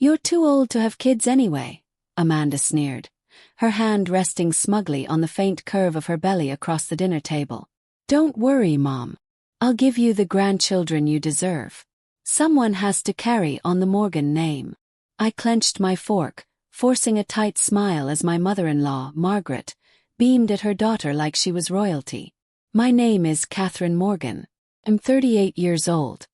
You're too old to have kids anyway, Amanda sneered, her hand resting smugly on the faint curve of her belly across the dinner table. Don't worry, Mom. I'll give you the grandchildren you deserve. Someone has to carry on the Morgan name. I clenched my fork, forcing a tight smile as my mother-in-law, Margaret, beamed at her daughter like she was royalty. My name is Catherine Morgan. I'm 38 years old.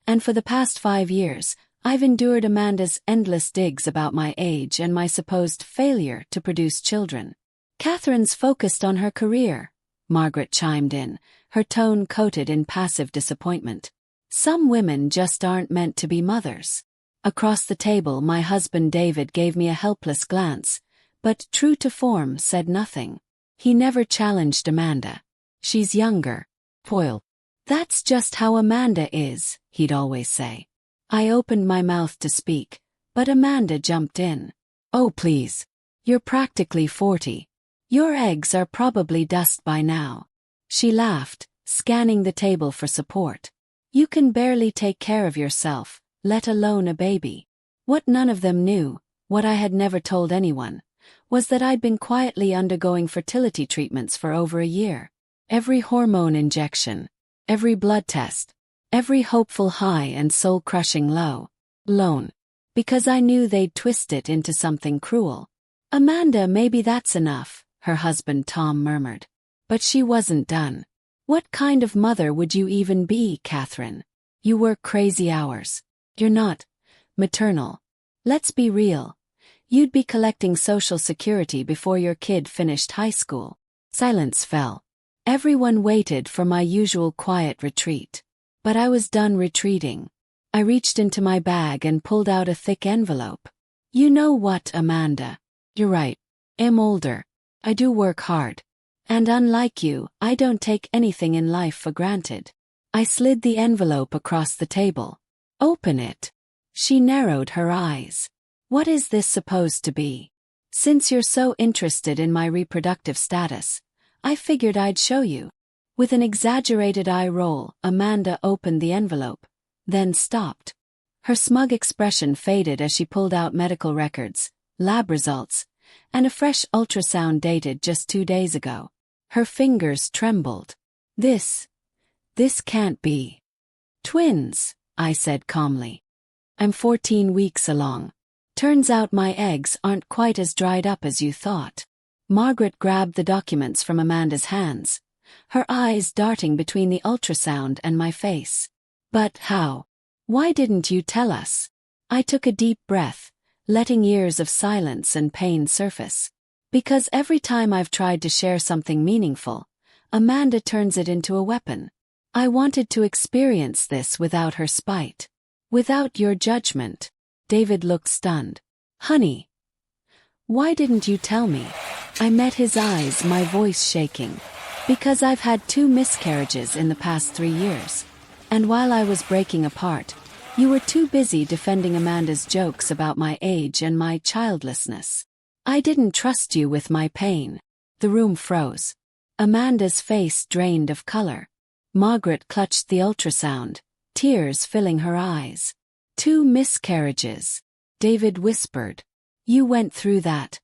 And for the past 5 years, I've endured Amanda's endless digs about my age and my supposed failure to produce children. Catherine's focused on her career, Margaret chimed in, her tone coated in passive disappointment. Some women just aren't meant to be mothers. Across the table, my husband David gave me a helpless glance, but true to form said nothing. He never challenged Amanda. She's younger. Foil. That's just how Amanda is, he'd always say. I opened my mouth to speak, but Amanda jumped in. Oh please. You're practically 40. Your eggs are probably dust by now. She laughed, scanning the table for support. You can barely take care of yourself, let alone a baby. What none of them knew, what I had never told anyone, was that I'd been quietly undergoing fertility treatments for over a year. Every hormone injection, every blood test, every hopeful high and soul-crushing low. Lone. Because I knew they'd twist it into something cruel. Amanda, maybe that's enough, her husband Tom murmured. But she wasn't done. What kind of mother would you even be, Catherine? You work crazy hours. You're not maternal. Let's be real. You'd be collecting Social Security before your kid finished high school. Silence fell. Everyone waited for my usual quiet retreat. But I was done retreating. I reached into my bag and pulled out a thick envelope. You know what, Amanda? You're right. I'm older. I do work hard. And unlike you, I don't take anything in life for granted. I slid the envelope across the table. Open it. She narrowed her eyes. What is this supposed to be? Since you're so interested in my reproductive status, I figured I'd show you. With an exaggerated eye roll, Amanda opened the envelope, then stopped. Her smug expression faded as she pulled out medical records, lab results, and a fresh ultrasound dated just 2 days ago. Her fingers trembled. This can't be. Twins, I said calmly. I'm 14 weeks along. Turns out my eggs aren't quite as dried up as you thought. Margaret grabbed the documents from Amanda's hands, her eyes darting between the ultrasound and my face. But how? Why didn't you tell us? I took a deep breath, letting years of silence and pain surface. Because every time I've tried to share something meaningful, Amanda turns it into a weapon. I wanted to experience this without her spite. Without your judgment. David looked stunned. Honey. Why didn't you tell me? I met his eyes, my voice shaking. Because I've had 2 miscarriages in the past 3 years. And while I was breaking apart, you were too busy defending Amanda's jokes about my age and my childlessness. I didn't trust you with my pain. The room froze. Amanda's face drained of color. Margaret clutched the ultrasound, tears filling her eyes. 2 miscarriages. David whispered. You went through that.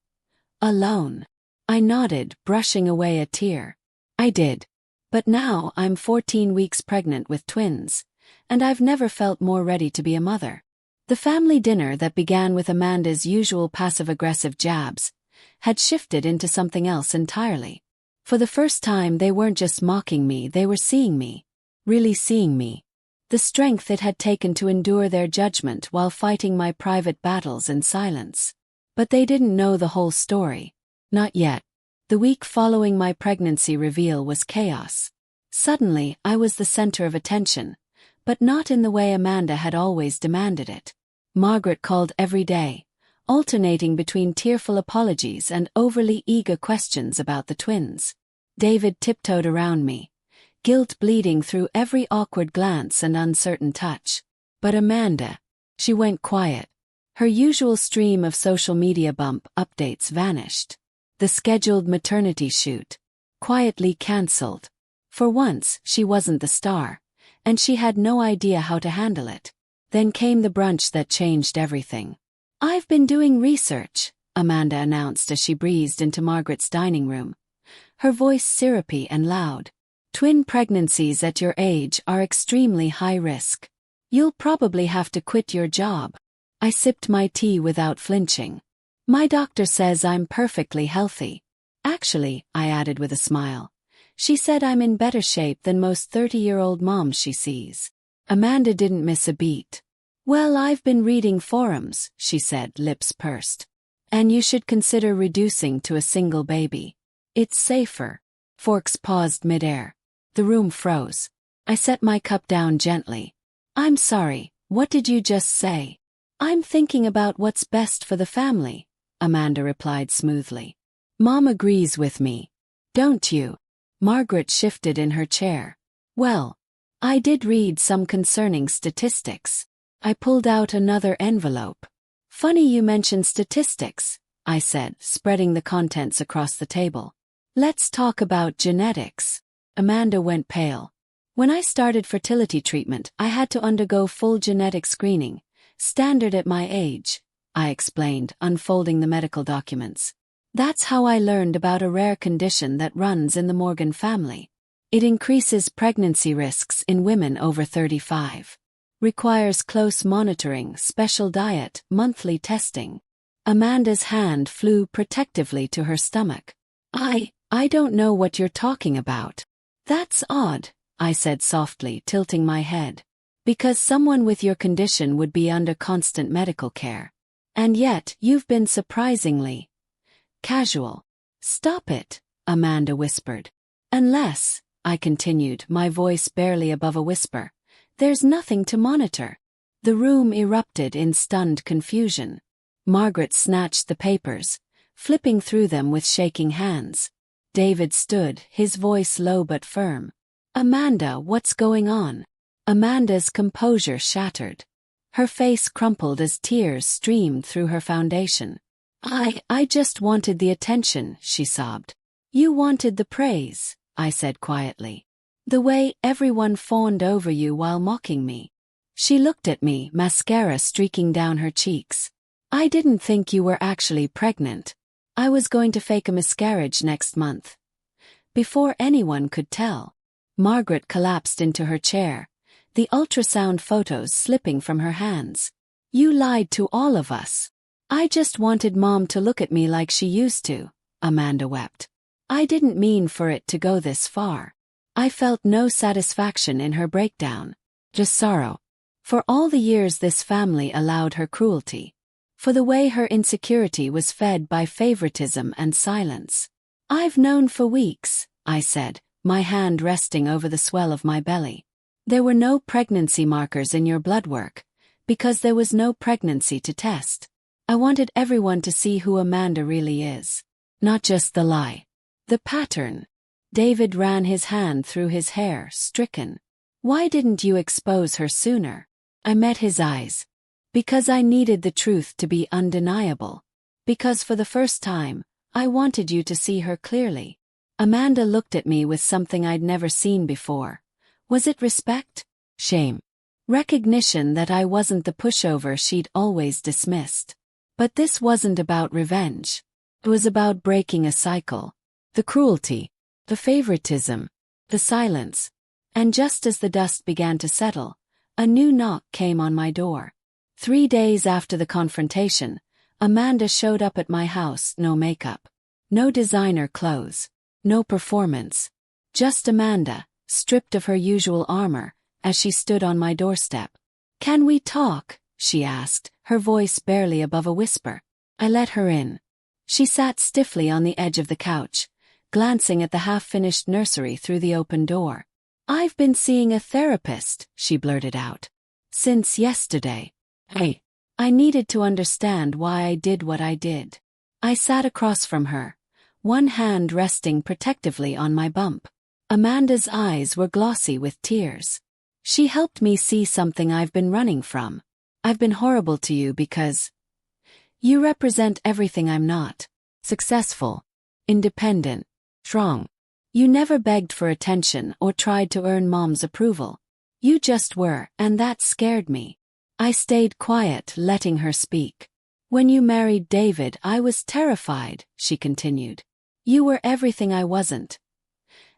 Alone. I nodded, brushing away a tear. I did. But now I'm 14 weeks pregnant with twins, and I've never felt more ready to be a mother. The family dinner that began with Amanda's usual passive-aggressive jabs had shifted into something else entirely. For the first time, they weren't just mocking me, they were seeing me. Really seeing me. The strength it had taken to endure their judgment while fighting my private battles in silence. But they didn't know the whole story. Not yet. The week following my pregnancy reveal was chaos. Suddenly, I was the center of attention, but not in the way Amanda had always demanded it. Margaret called every day, alternating between tearful apologies and overly eager questions about the twins. David tiptoed around me, guilt bleeding through every awkward glance and uncertain touch. But Amanda, she went quiet. Her usual stream of social media bump updates vanished. The scheduled maternity shoot, quietly cancelled. For once, she wasn't the star, and she had no idea how to handle it. Then came the brunch that changed everything. I've been doing research, Amanda announced as she breezed into Margaret's dining room, her voice syrupy and loud. Twin pregnancies at your age are extremely high risk. You'll probably have to quit your job. I sipped my tea without flinching. My doctor says I'm perfectly healthy. Actually, I added with a smile, she said I'm in better shape than most 30-year-old moms she sees. Amanda didn't miss a beat. Well, I've been reading forums, she said, lips pursed. And you should consider reducing to a single baby. It's safer. Forks paused midair. The room froze. I set my cup down gently. I'm sorry, what did you just say? I'm thinking about what's best for the family, Amanda replied smoothly. Mom agrees with me. Don't you? Margaret shifted in her chair. Well, I did read some concerning statistics. I pulled out another envelope. Funny you mention statistics, I said, spreading the contents across the table. Let's talk about genetics. Amanda went pale. When I started fertility treatment, I had to undergo full genetic screening, standard at my age, I explained, unfolding the medical documents. That's how I learned about a rare condition that runs in the Morgan family. It increases pregnancy risks in women over 35. Requires close monitoring, special diet, monthly testing. Amanda's hand flew protectively to her stomach. I don't know what you're talking about. That's odd, I said softly, tilting my head. Because someone with your condition would be under constant medical care. And yet, you've been surprisingly casual. Stop it, Amanda whispered. Unless, I continued, my voice barely above a whisper, there's nothing to monitor. The room erupted in stunned confusion. Margaret snatched the papers, flipping through them with shaking hands. David stood, his voice low but firm. Amanda, what's going on? Amanda's composure shattered. Her face crumpled as tears streamed through her foundation. I just wanted the attention, she sobbed. You wanted the praise, I said quietly. The way everyone fawned over you while mocking me. She looked at me, mascara streaking down her cheeks. I didn't think you were actually pregnant. I was going to fake a miscarriage next month. Before anyone could tell. Margaret collapsed into her chair, the ultrasound photos slipping from her hands. You lied to all of us. I just wanted Mom to look at me like she used to, Amanda wept. I didn't mean for it to go this far. I felt no satisfaction in her breakdown, just sorrow. For all the years this family allowed her cruelty. For the way her insecurity was fed by favoritism and silence. I've known for weeks, I said, my hand resting over the swell of my belly. There were no pregnancy markers in your blood work, because there was no pregnancy to test. I wanted everyone to see who Amanda really is. Not just the lie. The pattern. David ran his hand through his hair, stricken. Why didn't you expose her sooner? I met his eyes. Because I needed the truth to be undeniable. Because for the first time, I wanted you to see her clearly. Amanda looked at me with something I'd never seen before. Was it respect? Shame. Recognition that I wasn't the pushover she'd always dismissed. But this wasn't about revenge. It was about breaking a cycle. The cruelty. The favoritism. The silence. And just as the dust began to settle, a new knock came on my door. 3 days after the confrontation, Amanda showed up at my house, no makeup. No designer clothes. No performance. Just Amanda, stripped of her usual armor, as she stood on my doorstep. Can we talk? She asked, her voice barely above a whisper. I let her in. She sat stiffly on the edge of the couch, glancing at the half-finished nursery through the open door. I've been seeing a therapist, she blurted out. Since yesterday. I needed to understand why I did what I did. I sat across from her, one hand resting protectively on my bump. Amanda's eyes were glossy with tears. She helped me see something I've been running from. I've been horrible to you because you represent everything I'm not. Successful, independent, strong. You never begged for attention or tried to earn Mom's approval. You just were, and that scared me. I stayed quiet, letting her speak. When you married David, I was terrified, she continued. You were everything I wasn't.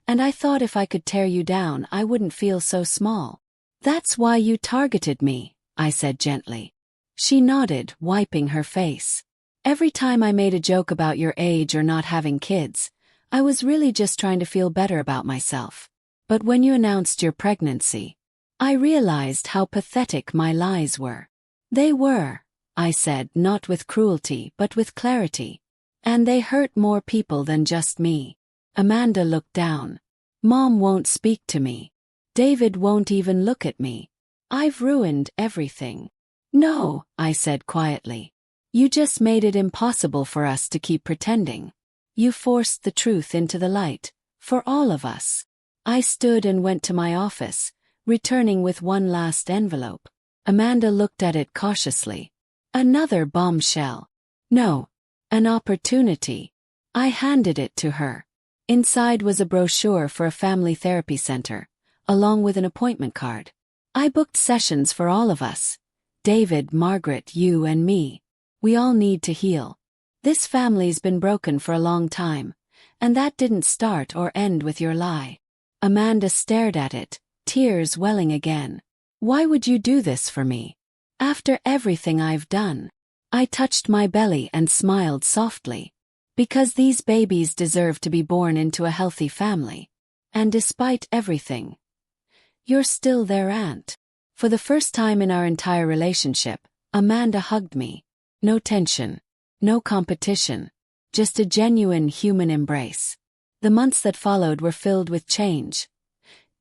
And I thought if I could tear you down, I wouldn't feel so small. That's why you targeted me, I said gently. She nodded, wiping her face. Every time I made a joke about your age or not having kids, I was really just trying to feel better about myself. But when you announced your pregnancy, I realized how pathetic my lies were. They were, I said, not with cruelty but with clarity. And they hurt more people than just me. Amanda looked down. Mom won't speak to me. David won't even look at me. I've ruined everything. No, I said quietly. You just made it impossible for us to keep pretending. You forced the truth into the light, for all of us. I stood and went to my office, returning with one last envelope. Amanda looked at it cautiously. Another bombshell. No, an opportunity. I handed it to her. Inside was a brochure for a family therapy center, along with an appointment card. I booked sessions for all of us. David, Margaret, you and me. We all need to heal. This family's been broken for a long time, and that didn't start or end with your lie. Amanda stared at it, tears welling again. Why would you do this for me? After everything I've done. I touched my belly and smiled softly. Because these babies deserve to be born into a healthy family. And despite everything, you're still their aunt. For the first time in our entire relationship, Amanda hugged me. No tension, no competition, just a genuine human embrace. The months that followed were filled with change.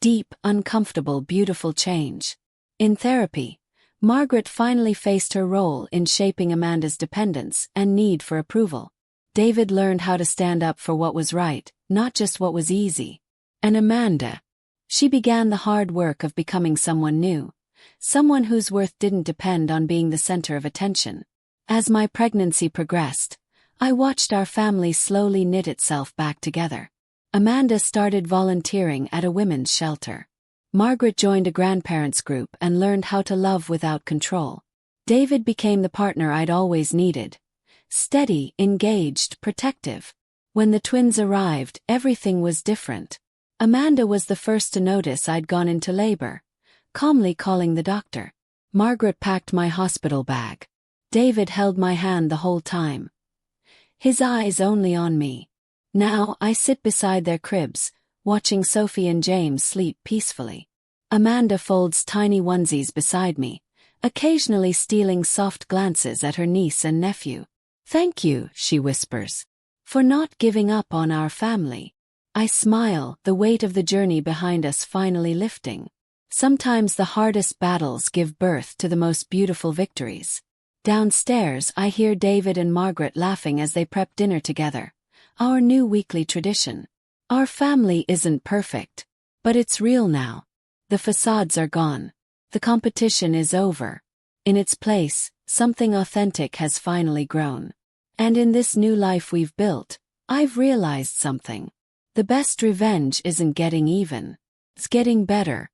Deep, uncomfortable, beautiful change. In therapy, Margaret finally faced her role in shaping Amanda's dependence and need for approval. David learned how to stand up for what was right, not just what was easy. And Amanda, she began the hard work of becoming someone new, someone whose worth didn't depend on being the center of attention. As my pregnancy progressed, I watched our family slowly knit itself back together. Amanda started volunteering at a women's shelter. Margaret joined a grandparents group and learned how to love without control. David became the partner I'd always needed. Steady, engaged, protective. When the twins arrived, everything was different. Amanda was the first to notice I'd gone into labor, calmly calling the doctor. Margaret packed my hospital bag. David held my hand the whole time. His eyes only on me. Now I sit beside their cribs, watching Sophie and James sleep peacefully. Amanda folds tiny onesies beside me, occasionally stealing soft glances at her niece and nephew. Thank you, she whispers, for not giving up on our family. I smile, the weight of the journey behind us finally lifting. Sometimes the hardest battles give birth to the most beautiful victories. Downstairs, I hear David and Margaret laughing as they prep dinner together. Our new weekly tradition. Our family isn't perfect, but it's real now. The facades are gone. The competition is over. In its place, something authentic has finally grown. And in this new life we've built, I've realized something. The best revenge isn't getting even. It's getting better.